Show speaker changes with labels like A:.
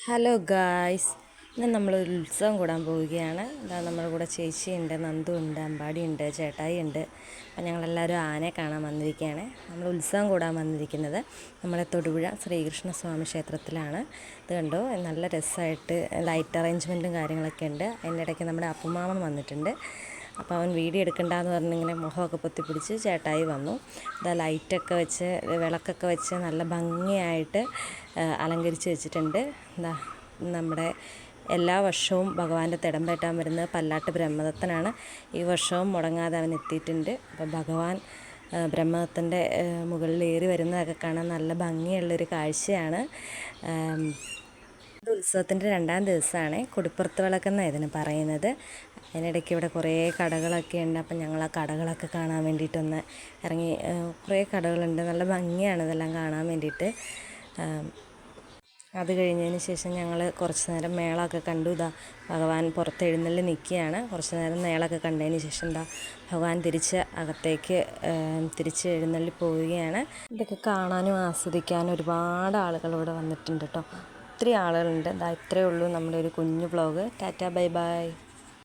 A: Hello guys, ഇന്ന് നമ്മളൊരു ഉത്സവം കൂടാൻ പോവുകയാണ്. ഇതാ നമ്മുടെ കൂടെ ചേച്ചിയുണ്ട്, നന്ദു ഉണ്ട്, അമ്പാടി ഉണ്ട്, ചേട്ടായി ഉണ്ട്. അപ്പം ഞങ്ങളെല്ലാവരും ആനയെ കാണാൻ വന്നിരിക്കുകയാണ്. നമ്മൾ ഉത്സവം കൂടാൻ വന്നിരിക്കുന്നത് നമ്മളെ തൊടുപുഴ ശ്രീകൃഷ്ണസ്വാമി ക്ഷേത്രത്തിലാണ്. ഇത് കണ്ടോ, നല്ല രസമായിട്ട് ലൈറ്റ് അറേഞ്ച്മെൻറ്റും കാര്യങ്ങളൊക്കെ ഉണ്ട്. അതിൻ്റെ ഇടയ്ക്ക് നമ്മുടെ അപ്പുമാമൻ വന്നിട്ടുണ്ട്. അപ്പോൾ അവൻ വീഡിയോ എടുക്കണ്ടെന്ന് പറഞ്ഞിങ്ങനെ മുഖമൊക്കെ പൊത്തിപ്പിടിച്ച് ചേട്ടായി വന്നു. ഇതാ ലൈറ്റൊക്കെ വെച്ച് വിളക്കൊക്കെ വെച്ച് നല്ല ഭംഗിയായിട്ട് അലങ്കരിച്ച് വെച്ചിട്ടുണ്ട്. എന്താ നമ്മുടെ എല്ലാ വർഷവും ഭഗവാന്റെ തിടമ്പേറ്റാൻ വരുന്നത് പല്ലാട്ട് ബ്രഹ്മദത്തനാണ്. ഈ വർഷവും മുടങ്ങാതെ അവൻ എത്തിയിട്ടുണ്ട്. അപ്പോൾ ഭഗവാൻ ബ്രഹ്മദത്തൻ്റെ മുകളിൽ ഏറി വരുന്നതൊക്കെ കാണാൻ നല്ല ഭംഗിയുള്ളൊരു കാഴ്ചയാണ്. ഉത്സവത്തിൻ്റെ 2ാം ദിവസമാണ്. കൊടിപ്പുറത്ത് വിളക്കെന്നാണ് ഇതിന് പറയുന്നത്. അതിനിടയ്ക്ക് ഇവിടെ കുറേ കടകളൊക്കെ ഉണ്ട്. അപ്പം ഞങ്ങൾ ആ കടകളൊക്കെ കാണാൻ വേണ്ടിയിട്ടൊന്ന് ഇറങ്ങി. കുറേ കടകളുണ്ട്, നല്ല ഭംഗിയാണ് ഇതെല്ലാം കാണാൻ വേണ്ടിയിട്ട്. അത് കഴിഞ്ഞതിന് ശേഷം ഞങ്ങൾ കുറച്ച് നേരം മേളമൊക്കെ കണ്ടു. ഇതാ ഭഗവാൻ പുറത്ത് എഴുന്നള്ളി നിൽക്കുകയാണ്. കുറച്ച് നേരം മേളമൊക്കെ കണ്ടതിന് ശേഷം എന്താ ഭഗവാൻ തിരിച്ച് അകത്തേക്ക് തിരിച്ച് എഴുന്നള്ളി പോവുകയാണ്. ഇതൊക്കെ കാണാനും ആസ്വദിക്കാനും ഒരുപാട് ആളുകൾ ഇവിടെ വന്നിട്ടുണ്ട് കേട്ടോ. ഒത്തിരി ആളുകളുണ്ട്. ഇതാ ഇത്രയേ ഉള്ളൂ നമ്മുടെ ഒരു കുഞ്ഞു വ്ളോഗ്. Tata, bye bye.